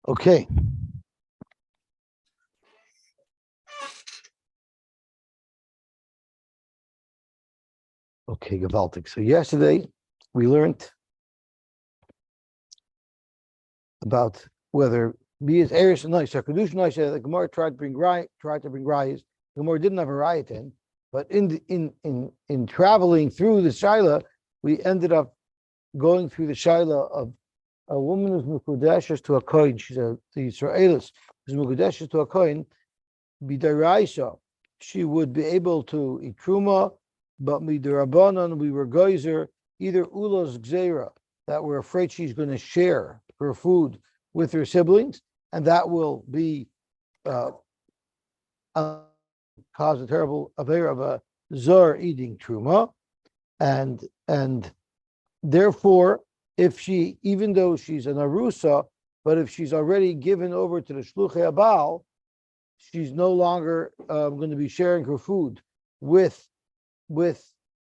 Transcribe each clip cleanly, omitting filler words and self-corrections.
Okay. Okay, gewaltig. So yesterday we learned about whether be it Eretz and Nice or Kiddushin Nice. The Gemara tried to bring rayas. The Gemara didn't have a raya then, but in traveling through the Shaila, we ended up going through the Shaila of a woman who's mukudeshes to a kohen. She's the Israelis who's mukudeshes to a kohen. B'daraisa, she would be able to eat truma, but midarabanan we were geyser either ulos gzeira, that we're afraid she's going to share her food with her siblings, and that will be cause a terrible affair of a zar eating truma, and therefore, if she, even though she's an arusa, but if she's already given over to the shluchei abal, she's no longer going to be sharing her food with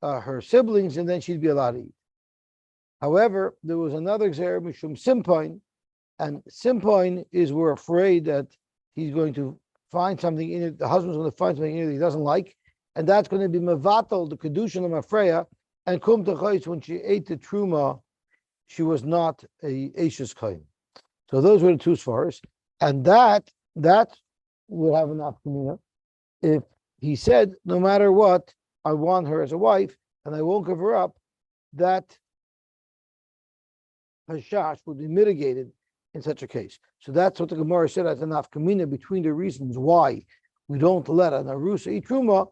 her siblings, and then she'd be allowed to eat. However, there was another gzeira mishum simpoin, and simpoin is we're afraid that he's going to find something in it. The husband's going to find something in it he doesn't like, and that's going to be mevatel the Kiddushin of Mafreya, and kum techayis when she ate the truma, she was not a Eishes Chaim. So those were the two svaras, and that would have an afkamina if he said, no matter what, I want her as a wife, and I won't give her up, that hashash would be mitigated in such a case. So that's what the Gemara said as an afkamina between the reasons why we don't let an arusa eat truma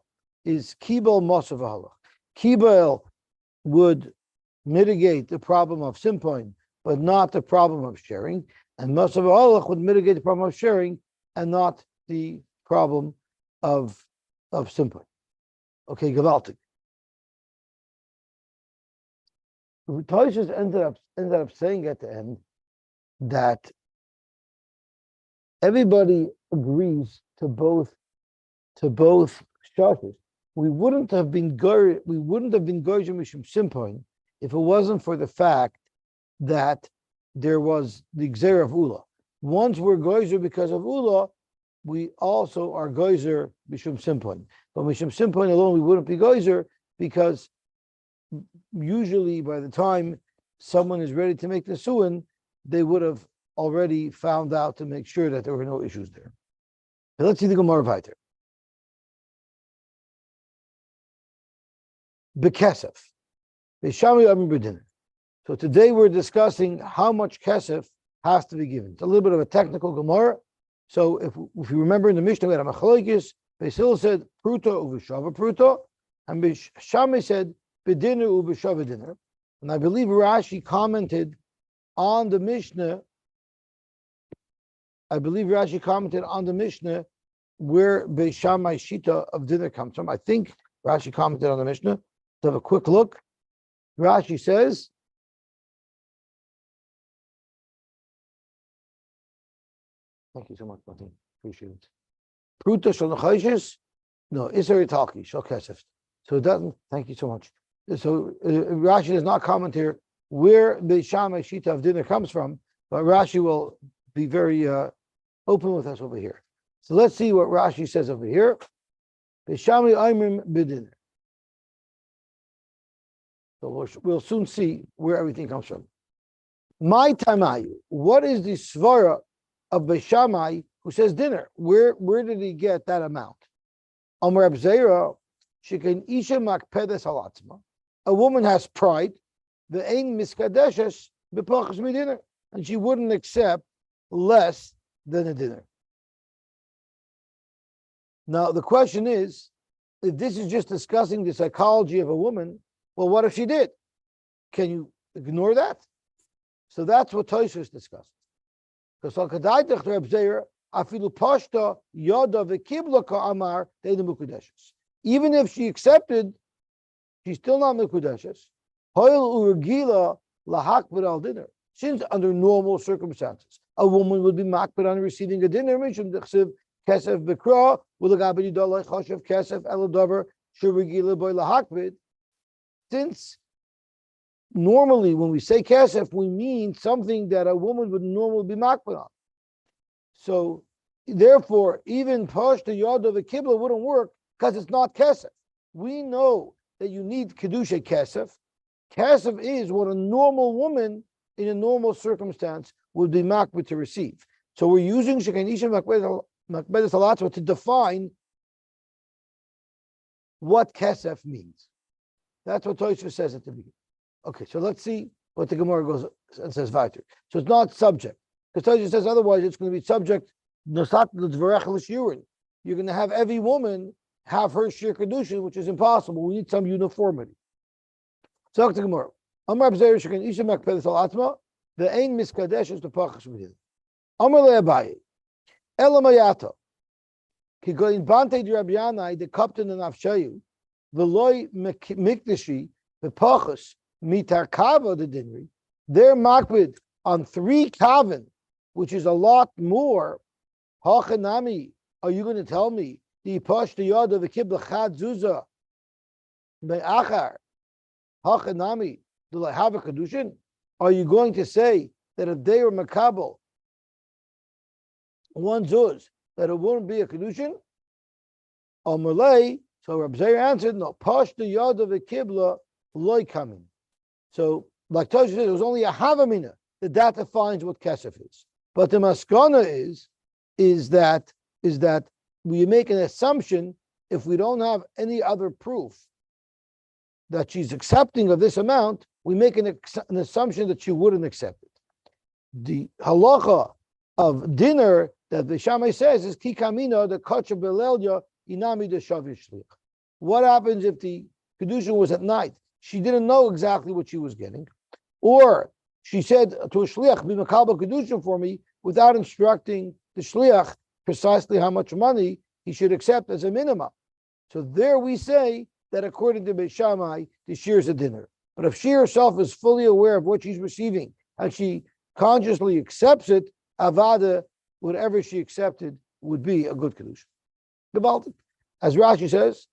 is kibel mosav halach. Kibel would mitigate the problem of simpoin, but not the problem of sharing, and mosav halach would mitigate the problem of sharing and not the problem of simpoin. Okay, gewaltig. Toshis ended up saying at the end that everybody agrees to both shashes. We wouldn't have been goyim mishum simpoin if it wasn't for the fact that there was the gzeira of Ula. Once we're goyzer because of Ula, we also are goyzer mishum simpoin. But mishum simpoin alone, we wouldn't be goyzer because usually by the time someone is ready to make the suin, they would have already found out to make sure that there were no issues there. Now let's see the Gemara weiter. Bekesef. So today we're discussing how much kesef has to be given. It's a little bit of a technical Gemara. So if you remember in the Mishnah, we had a machlokes. Beisil said pruta uveshava pruta, and Shammai said bedinner uveshava dinner. And I believe Rashi commented on the Mishnah. Where Beis Shammai shita of dinner comes from. I think Rashi commented on the Mishnah. Let's have a quick look. Rashi says, thank you so much, Martin. Appreciate it. Pruta shel nechayshis? No, Isar Italki, shel kesef. So it doesn't, thank you so much. So Rashi does not comment here where Beis Shammai shita of dinner comes from, but Rashi will be very open with us over here. So let's see what Rashi says over here. Beis Shammai aimrim b'dinner. So we'll soon see where everything comes from. My tamayu, what is the svara of Beis Shammai who says dinner? Where did he get that amount? Amar Abzeira, shekin isha makpedes halatzma. A woman has pride, the ein miskadeshes b'pachas midinner, and she wouldn't accept less than a dinner. Now the question is, if this is just discussing the psychology of a woman, well, what if she did? Can you ignore that? So that's what Tosfos discussed. Because even if she accepted, she's still not mekudeshes. Since under normal circumstances, a woman would be makbid on receiving a dinner. Since normally when we say kesef, we mean something that a woman would normally be makbid on. So therefore, even Posh the Yod of a Kibla wouldn't work because it's not Kesef. We know that you need Kedusha Kesef. Kesef is what a normal woman in a normal circumstance would be makbid to receive. So we're using Shekanisha Makbedes Alatzma to define what Kesef means. That's what Tosfos says at the beginning. Okay, so let's see what the Gemara goes and says weiter. So it's not subject. Because Tosfos says otherwise it's going to be subject. You're going to have every woman have her shir kedushin, which is impossible. We need some uniformity. So the Gemara. Amar b'zeir shekin isha makpedes al atma the ein miskadesh is the pachas medina. Amar le'abaye elamayata ki goin bante di Rabbi Yanai the kapten and afshayu v'loy mikdashi the pachas mitar kava the dinri. They're makbid on 3 kavan, which is a lot more. Hachanami, are you going to tell me the posh the yod of the kibla chad zuzah me'achar? Hachanami, do I have a kedushin? Are you going to say that if they were makabel one zuz that it wouldn't be a kedushin? Or Malay, so Reb Zeir answered, no. Posh the yod of the kibla loy coming. So, like Tosha said, it was only a havamina that defines what kesef is. But the maskana is that we make an assumption if we don't have any other proof that she's accepting of this amount, we make an assumption that she wouldn't accept it. The halacha of dinner that the Shammai says is kikamina the kacha belelya inami the shavish shlich. What happens if the kedushin was at night? She didn't know exactly what she was getting, or she said to a shliach, "Be makabel kedushin for me," without instructing the shliach precisely how much money he should accept as a minimum. So there we say that according to Beis Shammai, the shir is a dinner. But if she herself is fully aware of what she's receiving and she consciously accepts it, avada, whatever she accepted would be a good kedusha. Gebaltik. As Rashi says,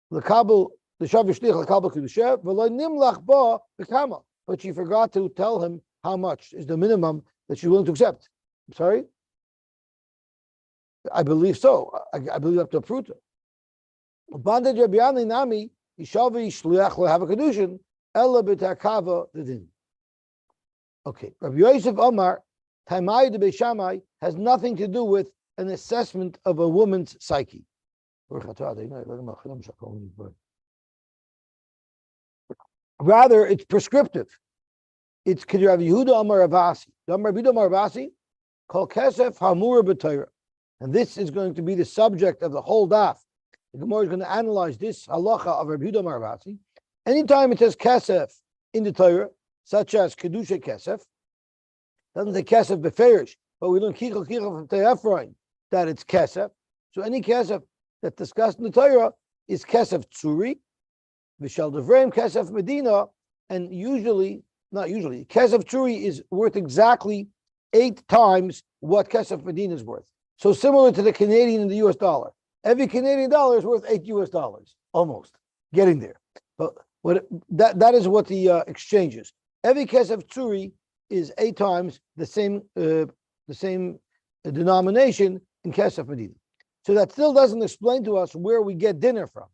l'kabel the shavish shlich l'kabel kedusha v'lo nimlach ba b'kama. But she forgot to tell him how much is the minimum that she's willing to accept. I'm sorry? I believe so. I believe up to a pruta. Banded Rabbi Yanai nami yishavi shliach will have a kedushin ella b'takava the din. Okay, Rabbi Yosef Omar Taimai de Beis Shammai has nothing to do with an assessment of a woman's psyche. Rather, it's prescriptive. It's Rav Yehuda Amar Avasi. Amar Yehuda Amar Avasi, Kol Kesef Hamura B'Torah. And this is going to be the subject of the whole daf. The Gemara is going to analyze this halacha of Rav Yehuda Amar Avasi. Anytime it says Kesef in the Torah, such as Kedusha Kesef, doesn't say Kesef Beferish, but we learn Kichel from Te'efrain that it's Kesef. So any Kesef that's discussed in the Torah is Kesef Tzuri, Vishal Devreim Kesef Medina, and not usually, Kesef Tzuri is worth exactly 8 times what Kesef Medina is worth. So similar to the Canadian and the US dollar. Every Canadian dollar is worth 8 US dollars, almost, getting there. But that is what the exchange is. Every Kesef Tzuri is 8 times the same denomination in Kesef Medina. So that still doesn't explain to us where we get dinner from.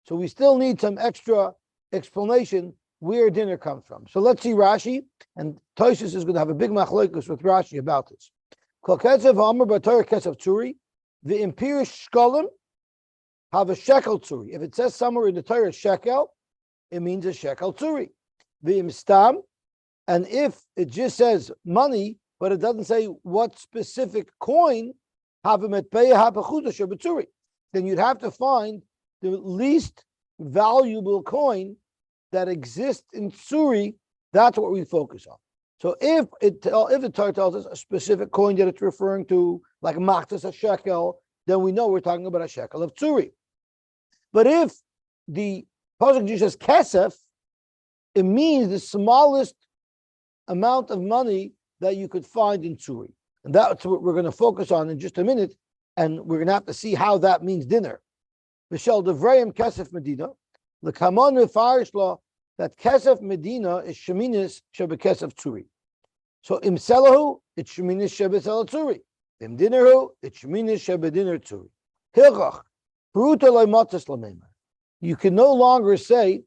So we still need some extra explanation where dinner comes from. So let's see Rashi, and Tosfos is going to have a big machlokes with Rashi about this. Kol Kesef Ha'amar B'Torah Kesef Tzuri, the imperish shkolim have a shekel tzuri. If it says somewhere in the Torah shekel, it means a shekel tzuri. The imstam, and if it just says money, but it doesn't say what specific coin, then you'd have to find the least valuable coin that exists in tzuri. That's what we focus on. So if the Torah tells us a specific coin that it's referring to, like machtas a shekel, then we know we're talking about a shekel of tzuri. But if the pasuk just says kesef, it means the smallest amount of money that you could find in tzuri. And that's what we're going to focus on in just a minute, and we're going to have to see how that means dinner. V'shel devreim kesef medina, l'kamon mefarish lo, that kesef medina is sheminis shebekesef tzuri. So imselahu, it's sheminis shebesel tzuri. Vim dinneru, it's shmini shebedinner tzuri. Hilchach, peruta loy matzas lameimar. You can no longer say,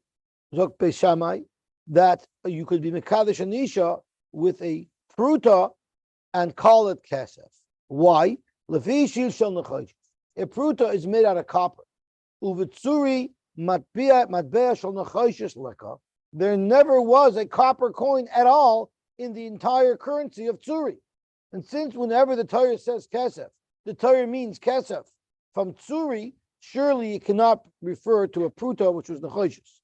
Zok Beis Shammai, that you could be mekadesh anisha with a peruta and call it kesef. Why? Lefi shil shel nechosh. A peruta is made out of copper. Uvitzuri matbea shel nechoshes leka. There never was a copper coin at all in the entire currency of Tsuri. And since whenever the Torah says kesef, the Torah means kesef from Tsuri, surely it cannot refer to a pruta, which was nechoshes.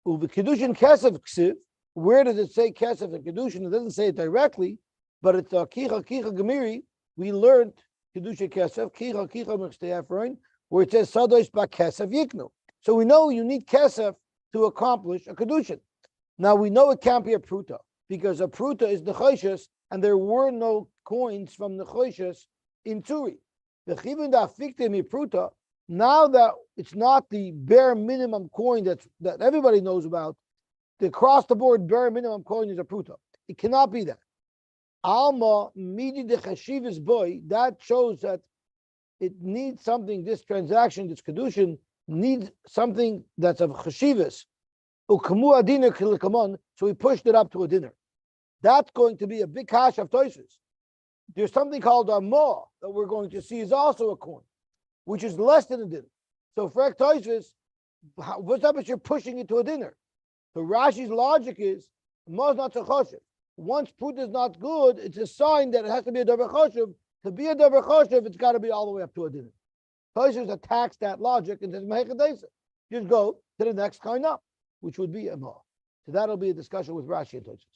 Uve Kiddushin kesef ksiv. Where does it say kesef in Kiddushin? It doesn't say it directly, but it's kicha gemiri. We learned Kiddushin kesef kicha mechstei where it says sadosh ba kesef yiknu. So we know you need kesef to accomplish a Kiddushin. Now we know it can't be a pruta because a pruta is nechoshes, and there were no coins from nechoshes in Tsuri. The chivin da fikte mi pruta. Now that it's not the bare minimum coin that everybody knows about, the across the board bare minimum coin is a pruta. It cannot be that. Alma midi de chashivas boy. That shows that it needs something. This transaction, this kedushin, needs something that's of chashivas. Ukamu adiner kilikamon. So we pushed it up to a dinner. That's going to be a big cash of toises. There's something called a ma that we're going to see is also a coin, which is less than a dinner. So for toises, what's up if you're pushing it to a dinner? So Rashi's logic is ma is not so choshev. Once pruta is not good, it's a sign that it has to be a davar choshev. To be a davar choshev, it's got to be all the way up to a dinner. Toises attacks that logic and says mehechadesa. Just go to the next kind up, which would be a ma. So that'll be a discussion with Rashi and Toises.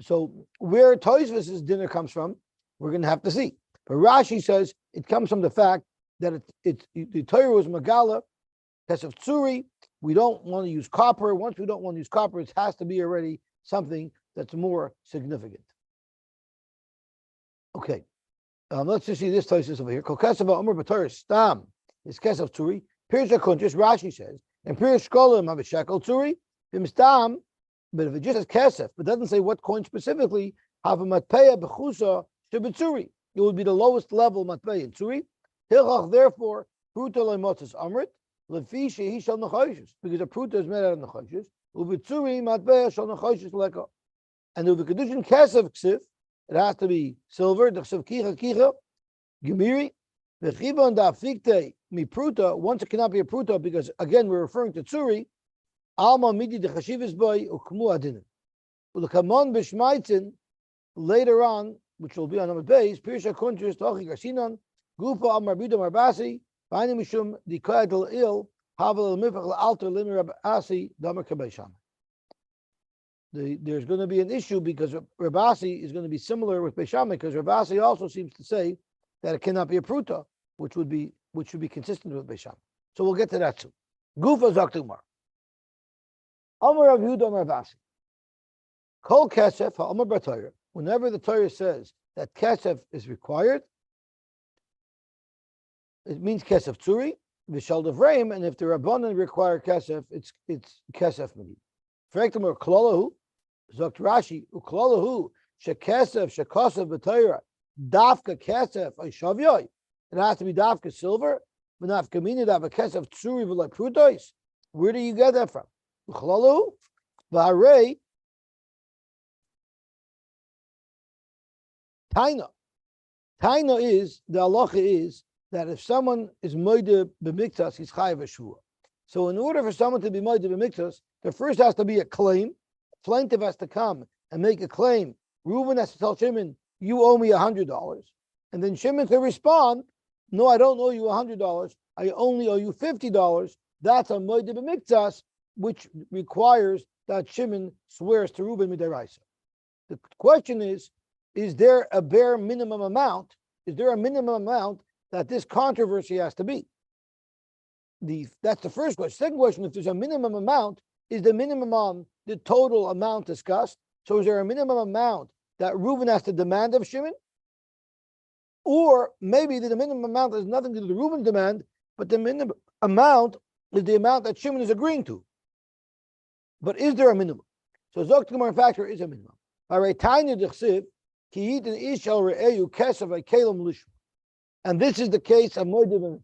So where Tosfos' dinner comes from, we're going to have to see. But Rashi says it comes from the fact that the Torah was Megala, Kesef Tsuri. We don't want to use copper. Once we don't want to use copper, it has to be already something that's more significant. Okay, let's just see this Tosfos over here. Kol Kesef Omer B'Torah Stam is Kesef Tsuri. Pirush HaKuntis, Rashi says, and Pirush Shkolim have a shekel Tsuri. Bim Stam. But if it just says kesef, but doesn't say what coin specifically, have a matpeya bechusa shebetzuri. It would be the lowest level matpeya in tsuri. Hilchach, therefore, pruta leimotzes amrit lefi shehi shel nechoshes, because a pruta is made out of nechoshes. Ubetzuri matpeya shel nechoshes leka. And if the Kiddushin kesef ksiv, it has to be silver. Dechsev kicha gemiri v'chivon da fikte mi pruta. Once it cannot be a pruta, because again we're referring to tsuri. Alma midi de chashivas boy ukmu adinin. Ulekamon b'shmaitzin later on, which will be on number base. Pirsha kuntres tochi garsinon gufa amar bido marbasi b'ayne mishum dikoyad il havel mifach alter limir rabasi damer kabesham. There's going to be an issue because Rabasi is going to be similar with Beisham, because Rabasi also seems to say that it cannot be a pruta, which should be consistent with Beisham. So we'll get to that soon. Gufa zaktumar. Amar Rav Yehuda Amar Rabasi. Kol kesef ha'amar b'Torah. Whenever the Torah says that kesef is required, it means kesef tzuri, v'shal devreim, and if the Rabbanan require kesef, it's kesef midi. Frektamar klolahu, zokt Rashi, uklolahu shekesef shekosef b'Torah dafka kesef ayshavyoy. It has to be dafka silver, v'nafka mina dafka kesef tzuri v'lay prutois. Where do you get that from? Uchlalu v'harei taina. Taina is, the halacha is that if someone is moide b'miktas, he's chayav shvua. So in order for someone to be moide b'miktas, there first has to be a claim. Plaintiff has to come and make a claim. Reuben has to tell Shimon, you owe me $100. And then Shimon can respond, no, I don't owe you $100. I only owe you $50. That's a moide b'miktas, which requires that Shimon swears to Reuben midaraisa. The question is there a bare minimum amount? Is there a minimum amount that this controversy has to be? That's the first question. Second question, if there's a minimum amount, is the minimum on the total amount discussed? So is there a minimum amount that Reuben has to demand of Shimon? Or maybe the minimum amount has nothing to do with the Reuben demand, but the minimum amount is the amount that Shimon is agreeing to. But is there a minimum? So Zok Gemara factor is a minimum. All right, Tanya Dechsiv, Ki yitin ish al re'eyu kesef ha'kelim lishma. And this is the case of moedim.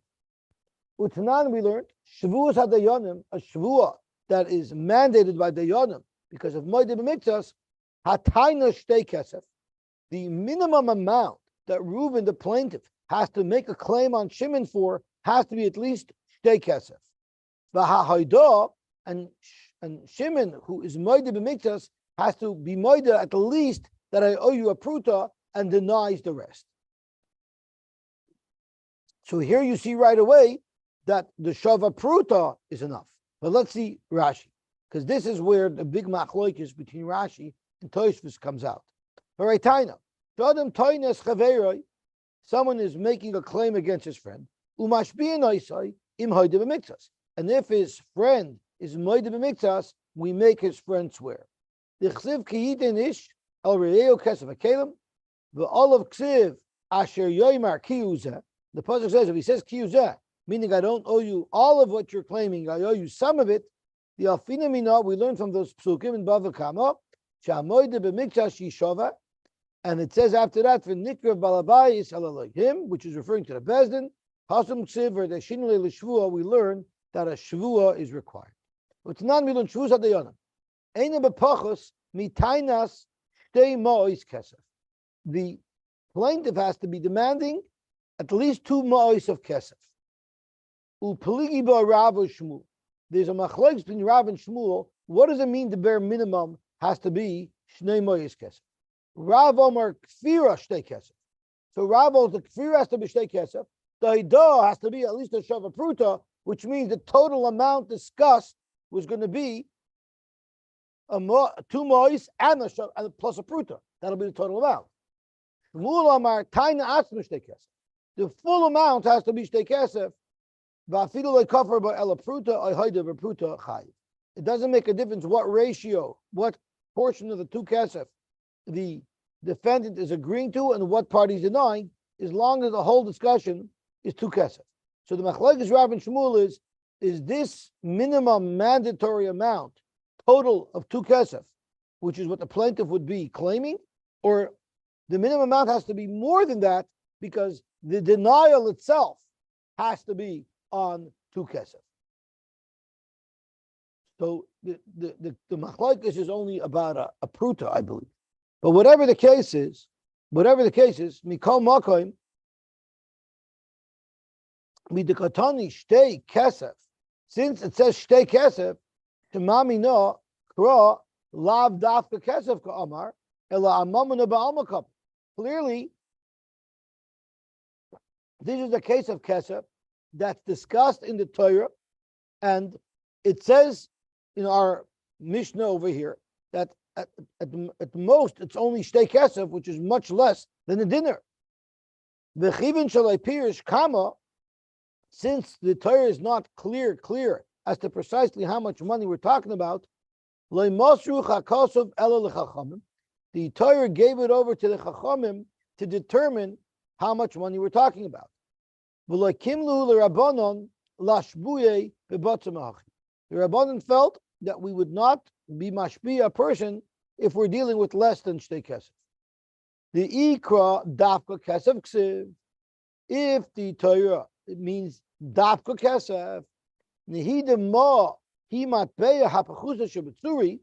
Utanan we learned shavuos hadayonim, a shavua that is mandated by dayonim because of moedim miktas, hatayna shtei kesef. The minimum amount that Reuben, the plaintiff, has to make a claim on Shimon for has to be at least shtei kesef. V'ha'haidah, and Shimon, who is moedim miktas, has to be moedim at the least that I owe you a pruta, and denies the rest. So here you see right away that the shava pruta is enough. But let's see Rashi, because this is where the big machloikis between Rashi and Tosfos comes out. Someone is making a claim against his friend, and if his friend is moed b'miktas, we make his friend swear. The pasuk says, if he says kiyuzeh, meaning I don't owe you all of what you're claiming, I owe you some of it. The alfina mina, we learn from those psukim in Bava Kama, she'amoide b'miktas yishova, and it says after that, for nikra balabayis him, which is referring to the bezdin, hasum ksiv or the shinle l'shvua, we learn that a shvua is required. But nan we learn shvus hadayonim. Eina b'pachos mitainas shtei ma'ois kesef. The plaintiff has to be demanding at least 2 ma'ois of kesef. Upeligi ba Rav or Shmuel. There's a machlokes between Rav and Shmuel. What does it mean the bare minimum has to be shnei ma'ois kesef? Rav Omar kfira shtei kesef. So Rav Omar, the kfira has to be shtei kesef. The haidah has to be at least a shava pruta, which means the total amount discussed was going to be 2 ma'ois and plus a pruta. That'll be the total amount. Shmuel Omar taina atzma shtei kesef. The full amount has to be shtei kesef. It doesn't make a difference what ratio, what portion of the 2 kesef the defendant is agreeing to and what party is denying, as long as the whole discussion is 2 kesef. So the machlokes Rav and Shmuel is this minimum mandatory amount total of 2 kesef, which is what the plaintiff would be claiming, or the minimum amount has to be more than that because the denial itself has to be on 2 kesef. So the machlokes is only about a pruta, I believe. But whatever the case is, mikol makoim midikatani shtei kesef. Since it says shtei kesef, shemami no kra lav dafka kesef ka'amar ela amamuna ba'almakap. Clearly, this is a case of kesef that's discussed in the Torah, and it says in our Mishnah over here that at most it's only shtei kesef, which is much less than a dinner. V'chivin shalai pirish kama, since the Torah is not clear as to precisely how much money we're talking about, lo mosru chakosov ela l'chachamim. The Torah gave it over to the chachamim to determine how much money we're talking about. The Rabbanon felt that we would not be mashpia a person if we're dealing with less than shtei kesef. The ikra dafka kesef ksiv. If the Torah, it means dafka kesef. Nehida ma hi matpeya hapachusa shebetzuri.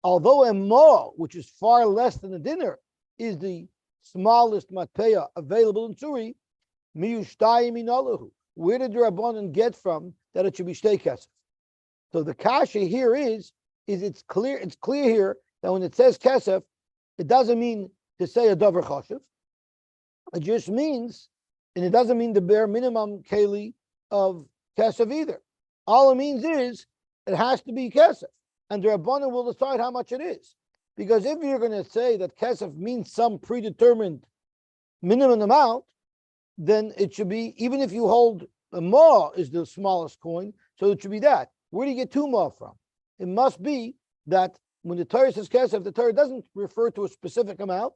Although a ma, which is far less than a dinner, is the smallest matpeya available in Tzuri, where did the Rabbanon get from that it should be shtei kesef? So the kasha here is it's clear here that when it says kesef, it doesn't mean to say a davar chashuv. It just means, and it doesn't mean the bare minimum keli of kesef either. All it means is it has to be kesef, and the Rabbanon will decide how much it is. Because if you're going to say that kesef means some predetermined minimum amount, then it should be, even if you hold a ma is the smallest coin, so it should be that. Where do you get 2 ma from? It must be that when the Torah says kesef, the Torah doesn't refer to a specific amount.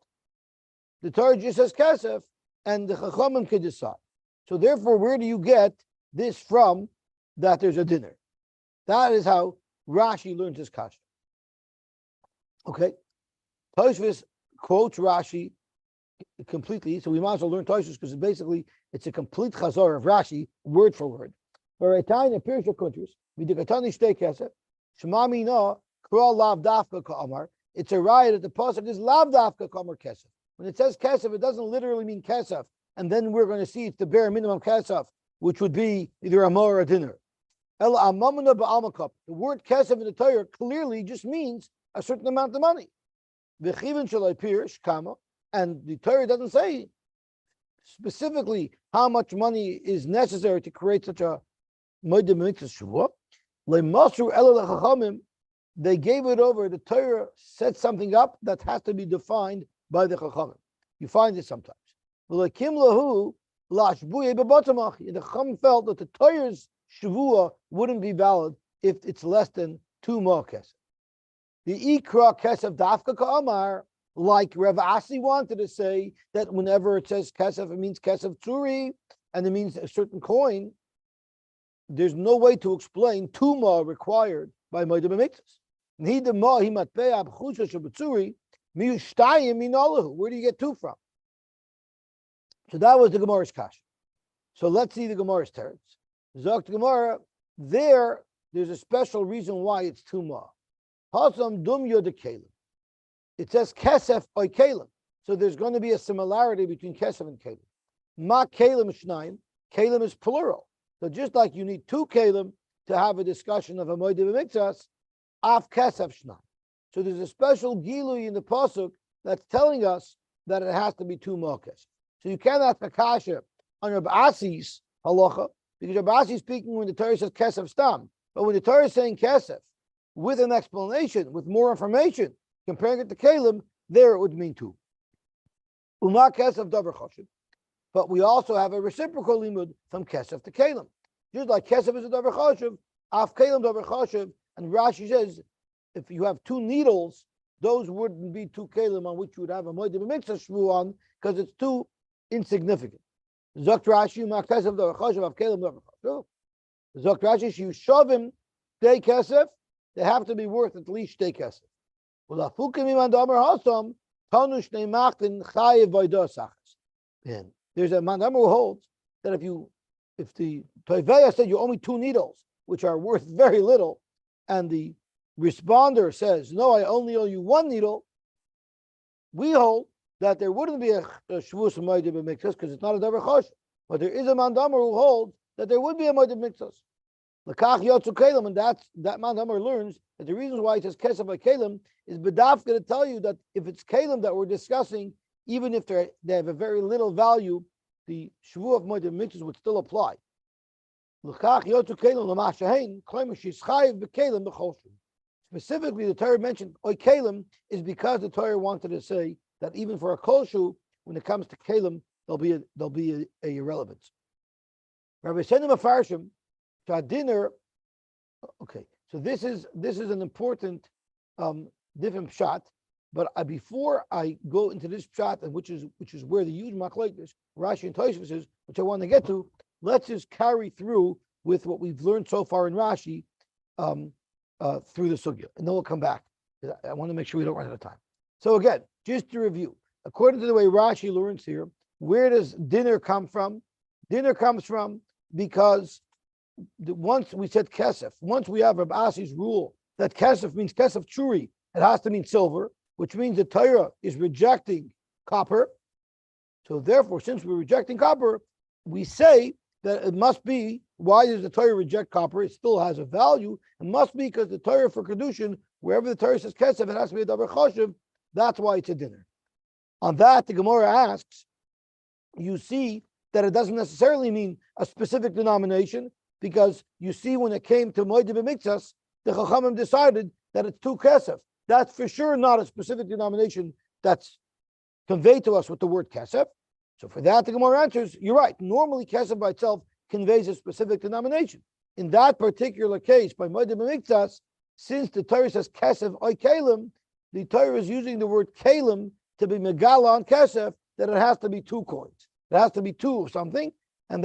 The Torah just says kesef, and the chachamim can decide. So therefore, where do you get this from that there's a dinner? That is how Rashi learns his kasha. Okay, Tosfos quotes Rashi completely, so we might as well learn Toshus because basically it's a complete chazor of Rashi, word for word. It's a riot that the pasuk is lav dafka kamar kesef. When it says kesef, it doesn't literally mean kesef, and then we're going to see it's the bare minimum kesef, which would be either a more or a dinner. The word kesef in the Torah clearly just means a certain amount of money. And the Torah doesn't say specifically how much money is necessary to create such a moed b'mitzvah shvuah. They gave it over. The Torah set something up that has to be defined by the chachamim. You find this sometimes. The chacham felt that the Torah's shvuah wouldn't be valid if it's less than 2 ma kesef. The ikra kesef dafka ka'amar, like Rav Asi wanted to say that whenever it says kesef, it means kesef tzuri, and it means a certain coin. There's no way to explain 2 ma required by moed b'mitzvahs. Where do you get 2 from? So that was the Gemara's kasha. So let's see the Gemara's teretz. Zok the Gemara, there's a special reason why it's 2 ma. Hasam dum yod kelim. It says kesef oy kelim. So there's going to be a similarity between kesef and kelim. Ma kelim shnayim. Kelim is plural. So just like you need 2 kelim to have a discussion of a moed b'mitzvahs, af kesef shnayim. So there's a special gilui in the pasuk that's telling us that it has to be 2 ma kesef. So you can't ask a kasha on Rabbi Asi's halacha, because Rabbi Asi is speaking when the Torah says kesef stam. But when the Torah is saying kesef, with an explanation, with more information, comparing it to kelim, there it would mean 2. Uma kesef davar choshev. But we also have a reciprocal limud from kesef to kelim. Just like kesef is a davar choshev, af kelim davar choshev, and Rashi says, if you have 2 needles, those wouldn't be 2 kelim on which you would have a moed b'mitzvah shvu on, because it's too insignificant. Zokt Rashi, ma kesef davar choshev, af kelim davar choshev. Zokt Rashi, you shove him, stay kesef, they have to be worth at least stay kesef. And there's a mandamar who holds that if the toiveya said you owe me 2 needles, which are worth very little, and the responder says, no, I only owe you 1 needle, we hold that there wouldn't be a shvus moed b'mitzvahs because it's not a davar choshev. But there is a mandamar who holds that there would be a moed b'mitzvahs. L'kach yotzu kelim, and that mandamar learns that the reason why it says kesef by kelim is bedaf going to tell you that if it's kelim that we're discussing, even if they have a very little value, the shvu of moed b'mitzvahs would still apply. Specifically, the Torah mentioned oy kelim is because the Torah wanted to say that even for a koshu, when it comes to kelim, there'll be a irrelevance. Rabbi Senim Afarshim, dinner. Okay, so this is an important different pshat. But before I go into this pshat, and which is where the huge machlokes Rashi and Tosfos is, which I want to get to, let's just carry through with what we've learned so far in Rashi through the sugya, and then we'll come back. I want to make sure we don't run out of time. So again, just to review, according to the way Rashi learns here, where does dinner come from? Dinner comes from because once we said kesef, once we have Reb Asi's rule that kesef means kesef churi, it has to mean silver, which means the Torah is rejecting copper. So therefore, since we're rejecting copper, we say that it must be, why does the Torah reject copper? It still has a value. It must be because the Torah for Kiddushin, wherever the Torah says kesef, it has to be a davar choshev. That's why it's a dinner. On that, the Gemara asks, you see that it doesn't necessarily mean a specific denomination, because you see when it came to moed b'mitzvahs, the Chachamim decided that it's 2 kesef. That's for sure not a specific denomination that's conveyed to us with the word kesef. So for that, the Gemara answers, you're right. Normally, kesef by itself conveys a specific denomination. In that particular case, by moed b'mitzvahs, since the Torah says kesef oy kelim, the Torah is using the word kelim to be megala on kesef, that it has to be 2 coins. It has to be 2 of something, and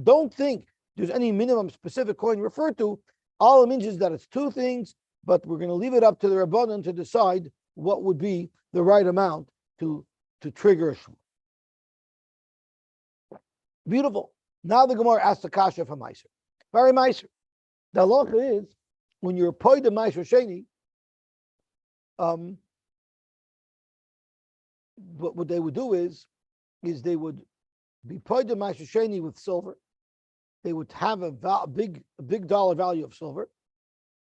don't think there's any minimum specific coin referred to. All it means is that it's 2 things, but we're going to leave it up to the Rabbanan to decide what would be the right amount to trigger a shmur. Beautiful. Now the Gemara asks the kasha for Meiser. Very Meiser. The halacha is when you're poy the Meiser Sheni, what they would do is they would be poy the Meiser Sheni with silver. They would have a big dollar value of silver,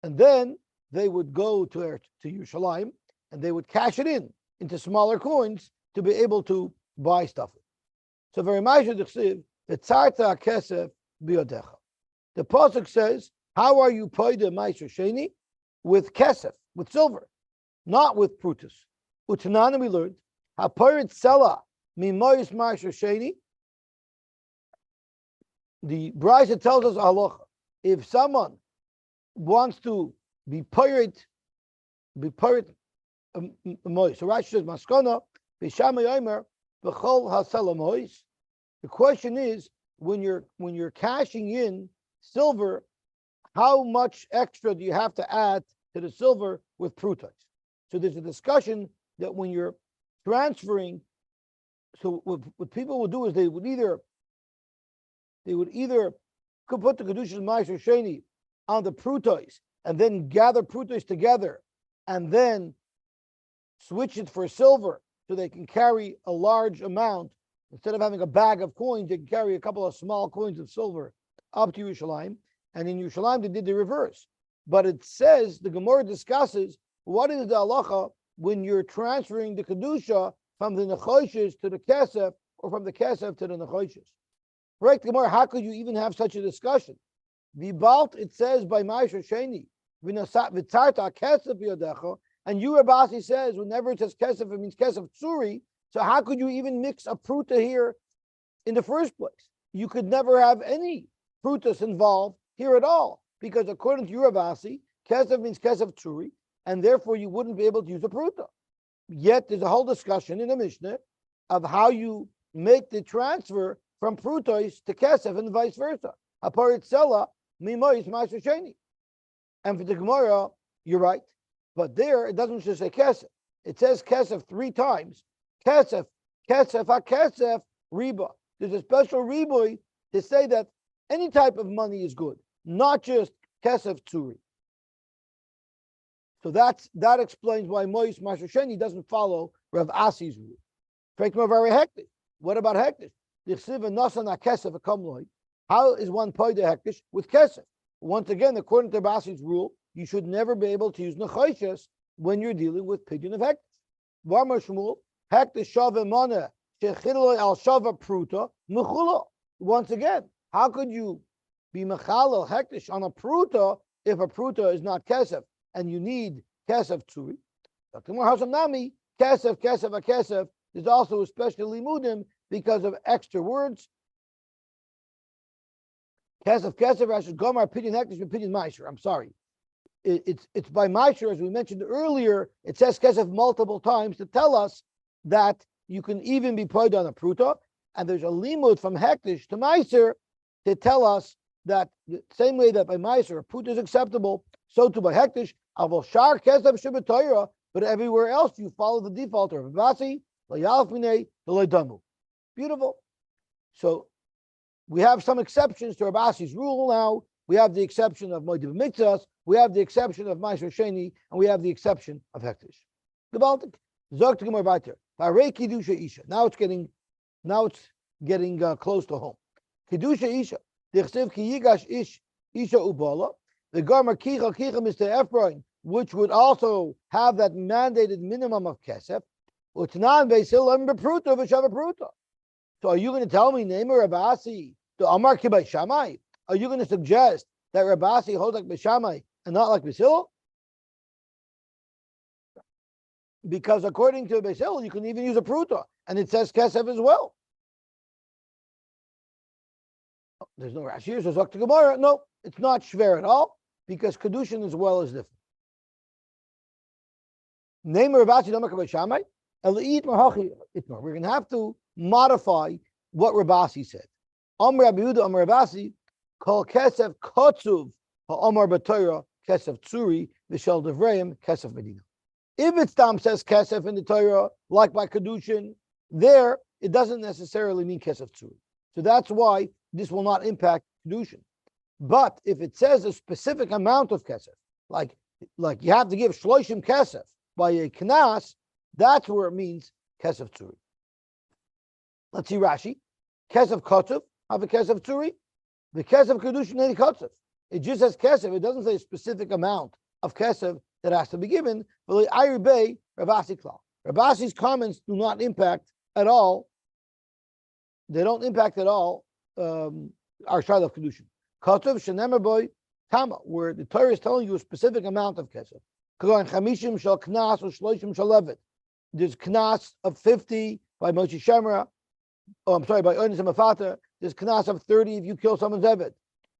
and then they would go to Yerushalayim and they would cash it into smaller coins to be able to buy stuff. So very Meiser d'chsiv the tzarta kesef biodecha. The pasuk says, "How are you poy the Meiser Sheni with kesef, with silver, not with prutus?" Utanana we learned, "Hapoyet sela mimoyis Meiser Sheni." The Brisa tells us halacha: if someone wants to be poyet, mois. So Rashi says, "Maskana b'shamay omer b'chol hasela mois." The question is, when you're cashing in silver, how much extra do you have to add to the silver with prutas? So there's a discussion that when you're transferring, so what people would do is they would either put the Kiddushin Meiser Sheni on the prutos and then gather prutos together and then switch it for silver so they can carry a large amount. Instead of having a bag of coins, they can carry a couple of small coins of silver up to Yerushalayim. And in Yerushalayim, they did the reverse. But it says, the Gemara discusses, what is the halacha when you're transferring the Kedusha from the Nechoshes to the Kesef, or from the Kesef to the Nechoshes? Right, Gemara, how could you even have such a discussion? Vibalt, it says by Meiser Sheni, V'tzarta Kesef Yodecha, and you, Rabasi, says, whenever it says Kesef, it means Kesef Tsuri. So how could you even mix a pruta here in the first place? You could never have any prutas involved here at all, because according to Rabasi, kesef means kesef tsuri, and therefore you wouldn't be able to use a pruta. Yet there's a whole discussion in the Mishnah of how you make the transfer from prutos to kesef and vice versa. Aparit sela mimois ma'aser sheni. And for the Gemara, you're right, but there it doesn't just say kesef; it says kesef 3 times. Kesef, kesef, ha-kesef, riba. There's a special riboy to say that any type of money is good, not just kesef tsuri. So that explains why Mois Ma'aser Sheni doesn't follow Rav Asi's rule. What about hektish? How is one poy the hektish with kesef? Once again, according to Rav Asi's rule, you should never be able to use nechoshes when you're dealing with pidyon of hektish. Varma Shmuel. Once again, how could you be mechalel hektish on a pruta if a pruta is not kesef and you need kesef tsuri? Kesef. There's also a special limudim because of extra words. Kesef. I should gomar pidyon hektish and pidyon meiser. I'm sorry. It's by meiser, as we mentioned earlier. It says kesef multiple times to tell us that you can even be poyed on a pruta, and there's a limud from hektish to meiser to tell us that the same way that by meiser a pruta is acceptable, so too by hektish. Avol shar kesef shebetoira, but everywhere else you follow the default of Rabasi, layalf minei, damu. Beautiful. So we have some exceptions to Rabasi's rule now. We have the exception of moediv mitzvahs, we have the exception of meiser sheni, and we have the exception of hektish. The Baltic. Zog to Gemara weiter. Kiddusha Isha. Now it's getting close to home. Kiddusha Isha. Dichsev ki yigash ish Isha ubala. The Garma kicha Mr. Ephraim, which would also have that mandated minimum of kesef. Utnan beisil bepruta v'shava pruta. So are you going to tell me Neimer Rabasi the Amar ki by Shammai? Are you going to suggest that Rabasi holds like Beishamai and not like Basil? Because according to Basil, you can even use a pruta, and it says kesef as well. There's no Rashi here, so Zok to Gemara. No, it's not shver at all, because Kiddushin as well is different. Name Rabasi Damar Shammai. We're going to have to modify what Rabasi said. Amr Rabbi Yehuda, Amr Rabasi, call kesef kotzuv ha'amar b'Torah kesef tsuri v'shel devreim kesef medina. If it stam says kesef in the Torah, like by Kiddushin, there it doesn't necessarily mean kesef tzuri. So that's why this will not impact Kiddushin. But if it says a specific amount of kesef, like you have to give shloishim kesef by a knas, that's where it means kesef tzuri. Let's see Rashi. Kesef kotzev, have a kesef tzuri. The kesef Kiddushin any kotzev. It just says kesef. It doesn't say a specific amount of kesef that has to be given. But Ravasi's comments do not impact at all. They don't impact at all our shayla of Kiddushin. Kotzev shenemer boy tama, where the Torah is telling you a specific amount of kesef. Chamishim shal knas or shloishim shal levet. There's knas of 50 by Moshe Shemra. Oh, I'm sorry, by Onis and Mafata. There's knas of 30 if you kill someone's evet.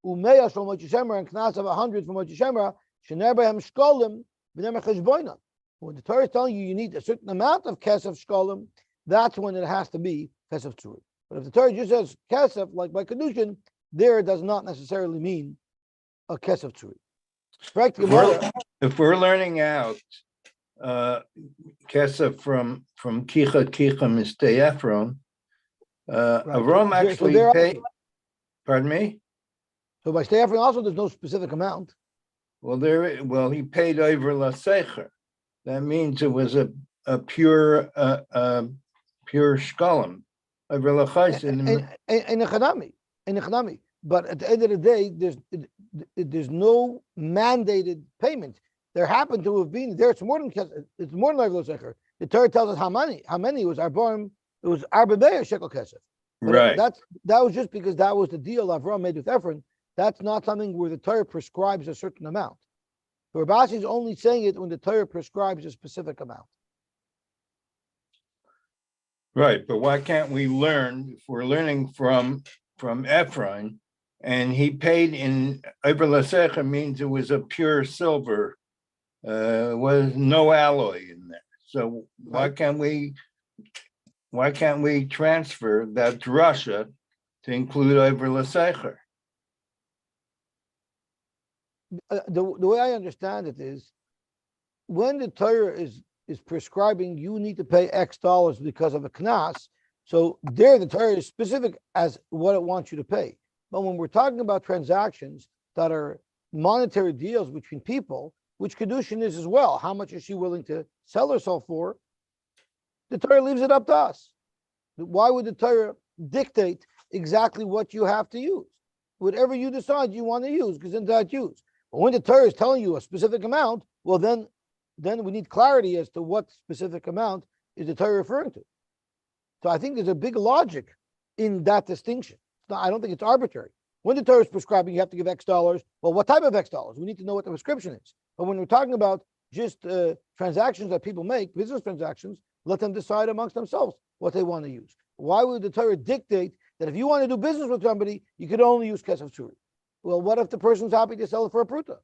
Umeya shal Moshe Shemra and knas of 100 from Moshe Shemra. Shener b'hem shkolim v'nemer cheshboinam. When the Torah is telling you need a certain amount of kesef shkolim, that's when it has to be kesef tzuri. But if the Torah just says kesef, like by Kiddushin, there it does not necessarily mean a kesef tzuri. If we're learning out kesef from kicha mistei Ephron, Avram actually paid. Pardon me. So by stay Ephron also, there's no specific amount. Well, he paid over lasecher. That means it was a pure shkolim over lachais in a chanami. But at the end of the day, there's no mandated payment. There happened to have been there. It's more than lasecher. The Torah tells us how many was arbaim. It was arba shekel kesef. Right. That was just because that was the deal Avram made with Ephron. That's not something where the Torah prescribes a certain amount. So Ravasi is only saying it when the Torah prescribes a specific amount. Right, but why can't we learn if we're learning from Ephron, and he paid in Over Lasecha means it was a pure silver, was no alloy in there. So why can't we transfer that drasha to include Over Lasecha? The way I understand it is, when the Torah is prescribing you need to pay X dollars because of a knas, so there the Torah is specific as what it wants you to pay. But when we're talking about transactions that are monetary deals between people, which Kiddushin is as well, how much is she willing to sell herself for? The Torah leaves it up to us. Why would the Torah dictate exactly what you have to use? Whatever you decide you want to use, because then that's used. But when the Torah is telling you a specific amount, well, then we need clarity as to what specific amount is the Torah referring to. So I think there's a big logic in that distinction. I don't think it's arbitrary. When the Torah is prescribing you have to give X dollars, well, what type of X dollars? We need to know what the prescription is. But when we're talking about just transactions that people make, business transactions, let them decide amongst themselves what they want to use. Why would the Torah dictate that if you want to do business with somebody, you could only use kesef tzuri? Well, what if the person's happy to sell it for a pruta?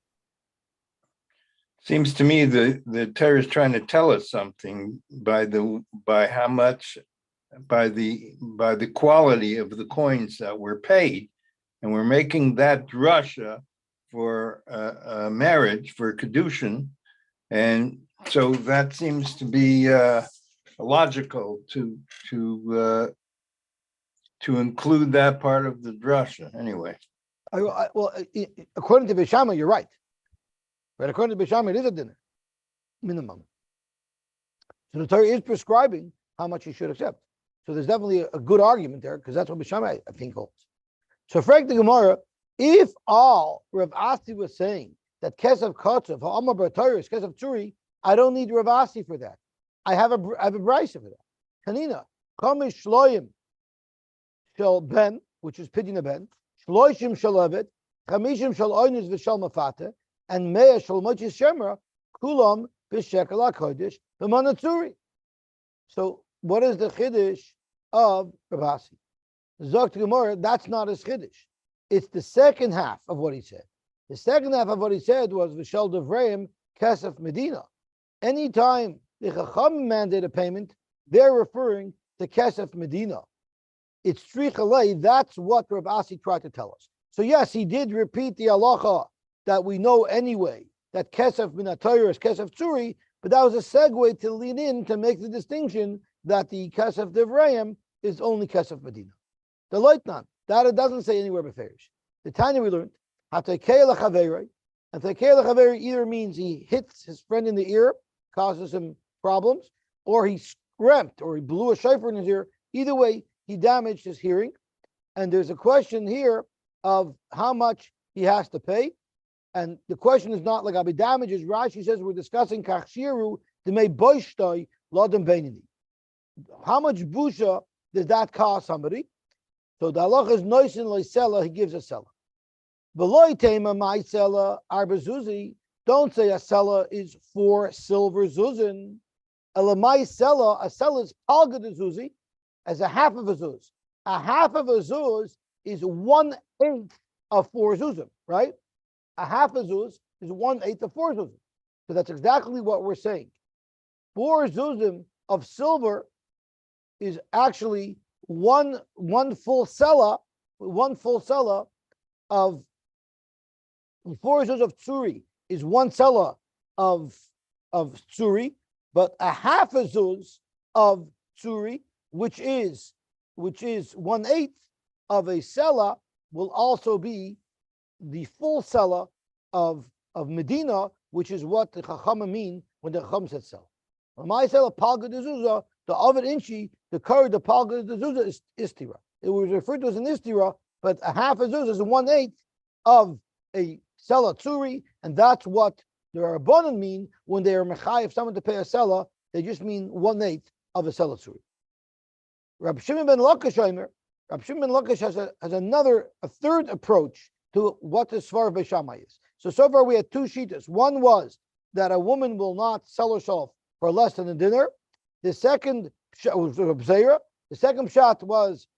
Seems to me the Torah is trying to tell us something by the quality of the coins that were paid, and we're making that drasha for marriage, for Kiddushin, and so that seems to be logical to include that part of the drasha anyway. Well, according to Bishama, you're right. But according to Bishama, it is a dinner minimum. So the Torah is prescribing how much you should accept. So there's definitely a good argument there, because that's what Bishama, I think, holds. So for the Gemara, if all Rav Asi was saying that kesef kotzev ha'amar b'Torah is kesef tzuri, I don't need Rav Asi for that. I have a brisa for that. Tanina, kamish shloim shel ben, which is pidyon ben, shloishim shel evet, chamishim shel oinus v'shel mafata, and mea shel mochis shemra, kulam b'shekel hakodesh b'manatzuri. So what is the chiddush of Rav Asi? Zok Gemara, that's not his chiddush. It's the second half of what he said. The second half of what he said was v'shel devreim kesef medina. Anytime the Chacham mandate a payment, they're referring to kesef medina. It's trichalei. That's what Rav Asi tried to tell us. So yes, he did repeat the halacha that we know anyway, that kesef min haTorah is kesef tzuri, But that was a segue to lean in to make the distinction that the Kesef Devrayim is only Kesef Medina. The Leutnant, that it doesn't say anywhere but Farish. The Tanya we learned, Hatakei Lechaveri, and Takei Lechaveri either means he hits his friend in the ear, causes him problems, or he screamed, or he blew a shofar in his ear. Either way, he damaged his hearing. And there's a question here of how much he has to pay. And the question is not like Abi damages. Rashi says we're discussing Kachshiru Demei Boishtoi Lodem Beinini. How much busha does that cost somebody? So the halacha is noisin loisela, he gives a seller. Beloy tema my seller arbazuzi. Don't say a seller is 4 silver zuzin. Elamai seller, a seller is palga de zuzi, as a half of a zuz. A half of a zuz is 1/8 of 4 zuzim, right? A half a zuz is 1/8 of 4 zuzim. So that's exactly what we're saying. 4 zuzim of silver is actually one full seller of 4 zuz of tsuri is 1 seller of tsuri, but a half a zuz of tsuri, which is 1/8 of a seller, will also be the full seller of Medina, which is what the Chachama mean when the Chacham said sell. My seller palga de zuzah, the Ovid Inchi, the curry, the palga de zuzah is istira. It was referred to as an istira, but a half a zuzah is 1/8 of a seller tsuri, and that's what the Rabbanan mean when they are mechayev someone to pay a seller. They just mean 1/8 of a seller tsuri. Rabbi Shimon ben Lakish has a third approach to what the Svar Beishamai is. So far we had 2 shittas. One was that a woman will not sell herself for less than a dinner. The second was Zera. The second shot was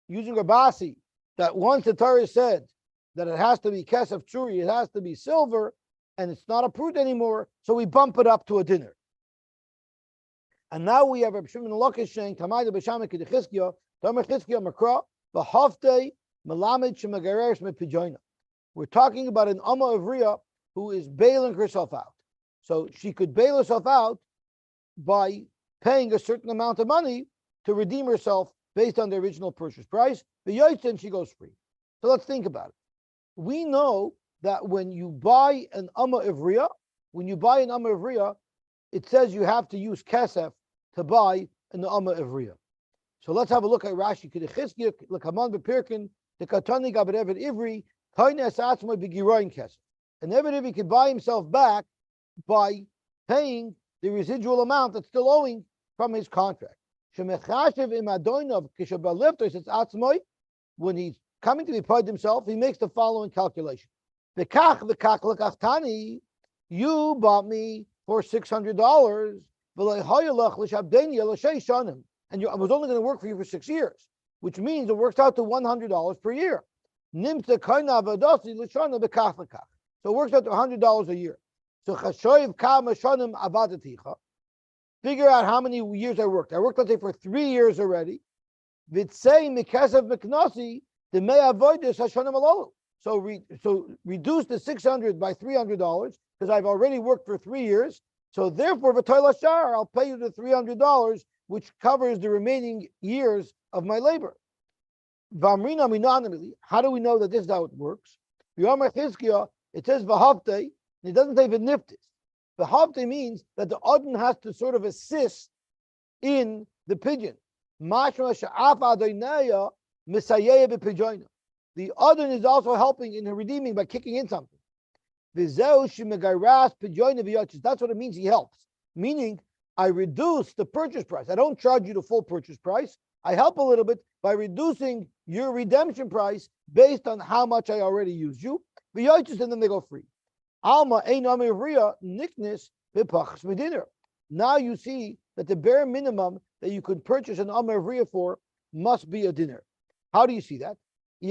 using Rabasi, that once the Torah said that it has to be kesef tsuri, it has to be silver, and it's not approved anymore, so we bump it up to a dinner. And now we have Rabbi Shimon Lakish saying, Tamayda b'shamay k'dechizkiya, Tamer chizkiya makra, v'havtei melamed shemagareres mepijoina. We're talking about an Amma of Riyah who is bailing herself out. So she could bail herself out by paying a certain amount of money to redeem herself based on the original purchase price. The Yosy, she goes free. So let's think about it. We know that when you buy an Amma of Riyah, it says you have to use kesef to buy an Amma of Riyah. So let's have a look at Rashi. K'dechizkiya l'kaman b'pirkin the katani gaberevet ivri kainas atzmai b'giroin kesef. And Eved Ivri could buy himself back by paying the residual amount that's still owing from his contract. Shemechashev im adoinav kishabalifter says atzmai, when he's coming to be paid himself, he makes the following calculation. V'kach l'kachtani, you bought me for $600, and I was only going to work for you for 6 years, which means it works out to $100 per year. So it works out to $100 a year. So figure out how many years I worked. I worked, let's say, for 3 years already. So reduce the $600 by $300 because I've already worked for 3 years. So therefore, I'll pay you the $300, which covers the remaining years of my labor. How do we know that this is how it works? It says v'havte, and it doesn't say v'niftis. V'havte means that the Adon has to sort of assist in the pigeon. The Adon is also helping in redeeming by kicking in something. That's what it means, he helps. Meaning, I reduce the purchase price. I don't charge you the full purchase price. I help a little bit by reducing your redemption price based on how much I already used you. And then they go free. Now you see that the bare minimum that you could purchase an Amar Riyah for must be a dinner. How do you see that? If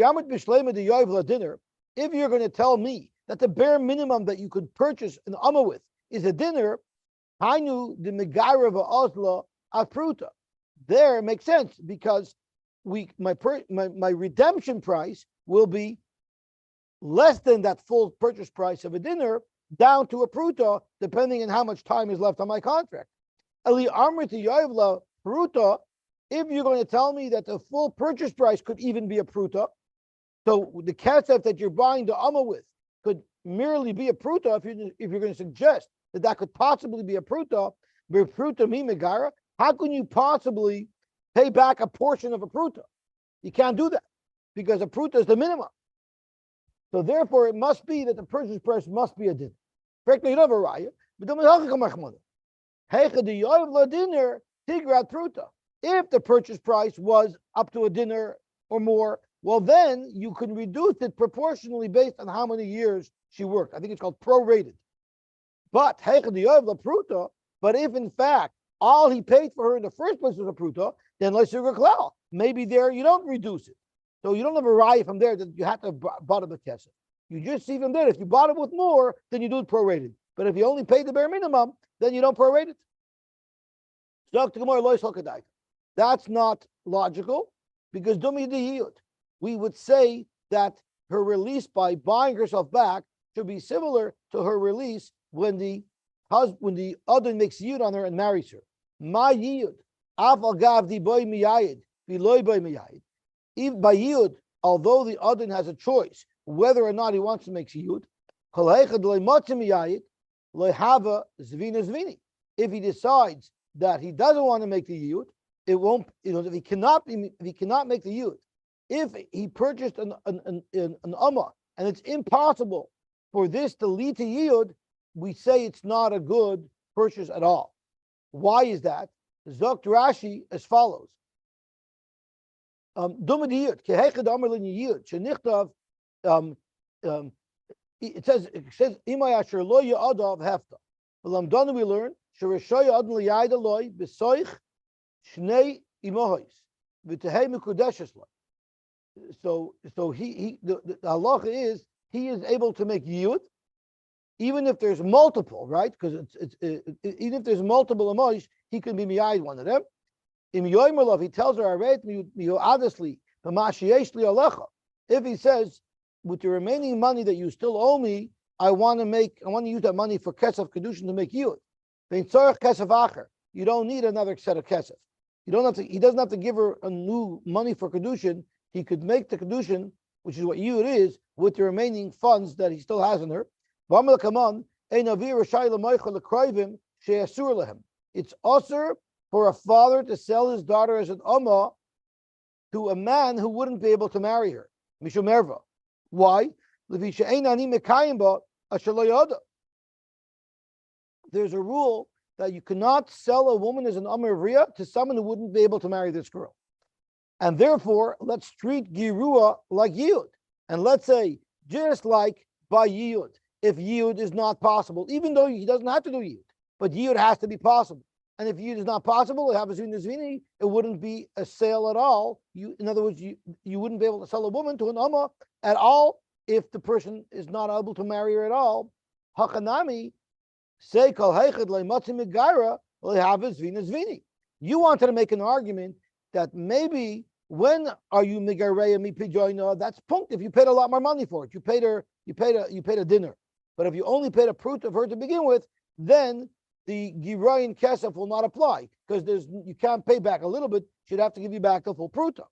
you're going to tell me that the bare minimum that you could purchase an Amma with is a dinner, I knew the Megara of Osla Afruta. There it makes sense because my redemption price will be less than that full purchase price of a dinner down to a pruta, depending on how much time is left on my contract. Eli Amrit Yoivla pruta, if you're going to tell me that the full purchase price could even be a pruta, so the kesef that you're buying the amma with could merely be a pruta, if you're going to suggest that that could possibly be a pruta, pruta mi megara, how can you possibly pay back a portion of a pruta? You can't do that because a pruta is the minimum. So therefore, it must be that the purchase price must be a din. Correctly, you don't have a raya, but if the purchase price was up to a dinner or more, well, then you can reduce it proportionally based on how many years she worked. I think it's called prorated. But if in fact all he paid for her in the first place was a pruta, then maybe there you don't reduce it. So you don't have a raya from there that you have to bought it with kesef. You just see from there, if you bought it with more, then you do it prorated. But if you only paid the bare minimum, then you don't prorate it. That's not logical because we would say that her release by buying herself back should be similar to her release when the other makes yid on her and marries her. My yid, if by yid, although the other has a choice whether or not he wants to make yid, if he decides that he doesn't want to make the yid, it won't. If he cannot make the yid, if he purchased an amma and it's impossible for this to lead to yid, we say it's not a good purchase at all. Why is that? Zokt Rashi as follows. It says Imayasher lo yadav hefta. Lamdana we learn Shereshoy adn liyada loy besoich shnei imohis v'tehei mikudeshes loy. So the halacha is he is able to make yud even if there's multiple, right? Because even if there's multiple imohis, he can be miyad one of them. Im yoymerlov, he tells her aret miyadasli v'mashiyesh li alecha. If he says, with the remaining money that you still owe me, I want to use that money for kesef Kiddushin to make yud. You don't need another set of kesef. He doesn't have to give her a new money for Kiddushin. He could make the Kiddushin, which is what yud is, with the remaining funds that he still has in her. It's usher for a father to sell his daughter as an amma to a man who wouldn't be able to marry her. Mishum erva. Why? There's a rule that you cannot sell a woman as an Amariya to someone who wouldn't be able to marry this girl. And therefore, let's treat Girua like Yiyud. And let's say, just like by Yiyud, if Yiyud is not possible, even though he doesn't have to do Yiyud, but Yiyud has to be possible. And if Yiyud is not possible, it wouldn't be a sale at all. In other words, you wouldn't be able to sell a woman to an Amma at all if the person is not able to marry her at all. Hakanami say kol heichad le'matzi megaira le'havas vinas vini. You wanted to make an argument that maybe when are you megareya mi pijoina? That's punkt. If you paid a lot more money for it, you paid a dinner. But if you only paid a prut of her to begin with, then the girayin kesef will not apply because you can't pay back a little bit. She'd have to give you back the full pruta.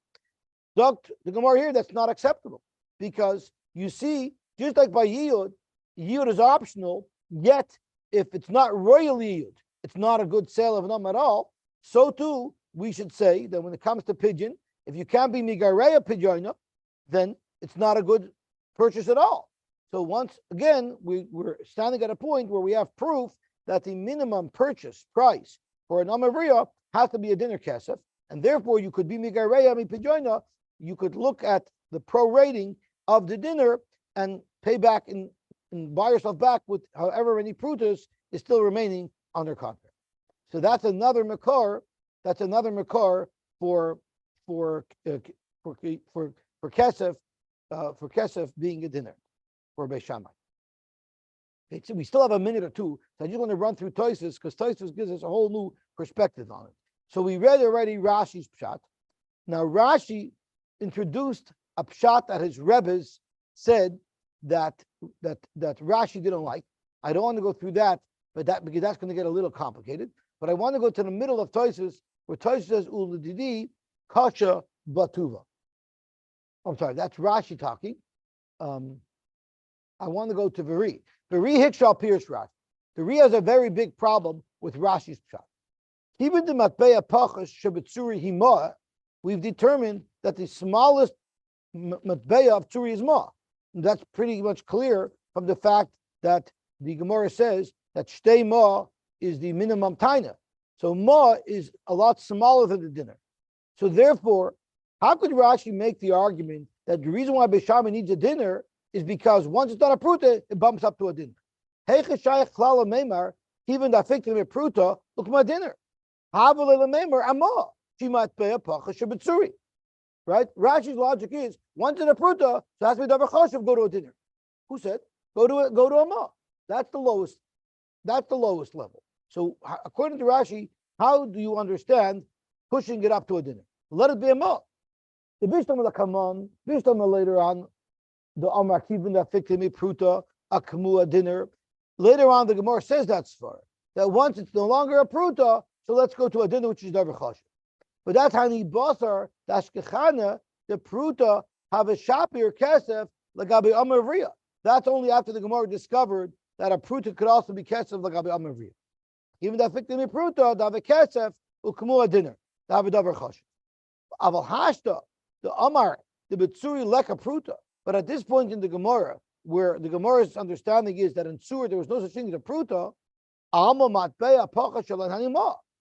The Gemara here, that's not acceptable because you see, just like by Yiyud is optional, yet if it's not royal Yiyud, it's not a good sale of an at all. So too, we should say that when it comes to pigeon, if you can't be Migareya Pidjoina, then it's not a good purchase at all. So once again, we're standing at a point where we have proof that the minimum purchase price for an Amariya has to be a dinner kesef, and therefore you could be Migareya Pidjoina, you could look at the prorating of the dinner and pay back and buy yourself back with however many prutas is still remaining on their contract. So that's another makar. That's another makar for kesef being a dinner for Beis Shammai. Okay, so we still have a minute or two. So I just want to run through Tosfos because Tosfos gives us a whole new perspective on it. So we read already Rashi's pshat. Now Rashi introduced a pshat that his Rebbes said that Rashi didn't like. I don't want to go through that, because that's going to get a little complicated. But I want to go to the middle of Tosfos, where Tosfos says Uladidi Kasha Batuva. I'm sorry, that's Rashi talking. I want to go to Veri. Veri Hikshal Pierce Rashi. Veri has a very big problem with Rashi's pshat. Even the matbeya pachas shebetzuri hima, we've determined that the smallest matbeya of tzuri is ma. And that's pretty much clear from the fact that the Gemara says that shtei ma is the minimum taina. So ma is a lot smaller than the dinner. So therefore, how could Rashi make the argument that the reason why Beishama needs a dinner is because once it's not a pruta, it bumps up to a dinner? Even the fiktim a pruta, look at my dinner. Right? Rashi's logic is once in a pruta, so it has to be davar chashuv, go to a dinner. Who said? Go to a ma. That's the lowest. That's the lowest level. So according to Rashi, how do you understand pushing it up to a dinner? Let it be a ma. The Bishlam Lakaman, Bishlam later on, the Amar Kivin that fiktim pruta, a kamua dinner. Later on, the Gemara says that's for that once it's no longer a pruta, so let's go to a dinner which is davar chashuv. But that's how the basar, the ashkechana, the pruta have a shapir kesef lagabi amar vriya. That's only after the Gemara discovered that a pruta could also be kesef lagabi amar vriya. Even that fiktim pruta, the have a kesef u'kamua dinner, the have a davar chashuv. Aval hashta, the amar, the betsuri leka pruta. But at this point in the Gemara, where the Gemara's understanding is that in Tzur there was no such thing as a pruta,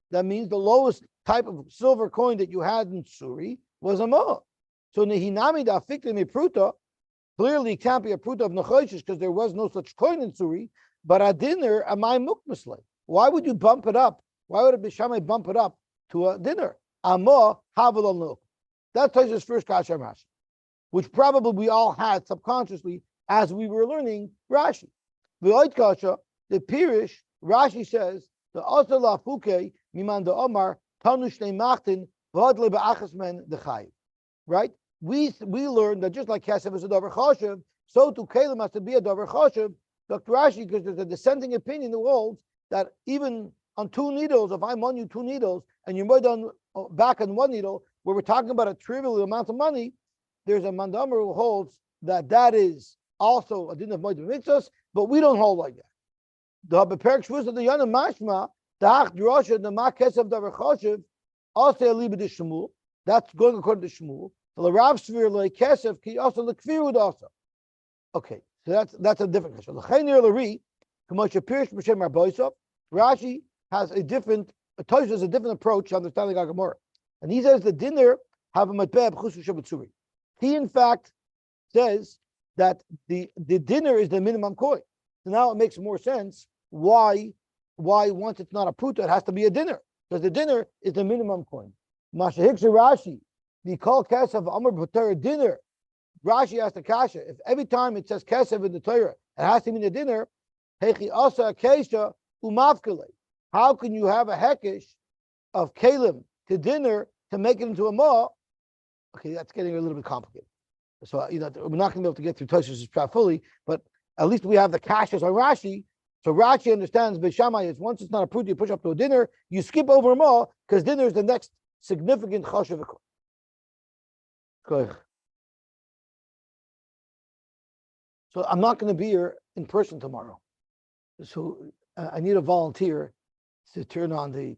that means the lowest type of silver coin that you had in Tzuri was a ma. So nehinami da fiktim pruta, clearly it can't be a pruta of nechoshish because there was no such coin in Tzuri, but a dinner, amai mukmasle. Why would you bump it up? Why would a Bishamai bump it up to a dinner? Amma havel al. That's his first kasha Rashi, which probably we all had subconsciously as we were learning Rashi. The kasha, the Pirish, Rashi says, the Asala Fuke, Miman the Omar, Tanushne Machtin, Vadle Ba'achasmen the Chayiv. Right? We learned that just like Kesef is a Davar Choshev, so to Kalim has to be a Davar Choshev. Dr. Rashi, because there's a dissenting opinion who holds that even on 2 needles, if I'm on you 2 needles and you're back on 1 needle, where we're talking about a trivial amount of money, there's a Mandamar who holds that is also a din of Moed Mitzvos, but we don't hold like that. The Beperk Shvus of the Yana Mashma, the Hach Drosha, the Makesef Davar Choshev, also a Liba de Shmuel. That's going according to Shmuel. The Rav Svir le Kesef ki also the Kfirud also. Okay, so that's a different question. The Chaynir Lari, Kamosha Pirish B'Shem Rabboisov, Rashi has a different approach to understanding Agamora. And he says the dinner have a matbeh b'chusu shabatzuri. He in fact says that the dinner is the minimum coin. So now it makes more sense why once it's not a pruta, it has to be a dinner, because the dinner is the minimum coin. Mashahiksha Rashi, the call kesef amar b'torah dinner. Rashi asked the kasha, if every time it says kesef in the Torah, it has to mean a dinner, hechi asa kesha umavkele. How can you have a hekesh of kalim to dinner to make it into a ma? Okay, that's getting a little bit complicated. So we're not going to be able to get through Tosfos Pshat fully, but at least we have the kashas on Rashi. So Rashi understands Beishamai is once it's not a pruta, you push up to a dinner, you skip over a ma because dinner is the next significant chashuv. So I'm not going to be here in person tomorrow. So I need a volunteer to turn on the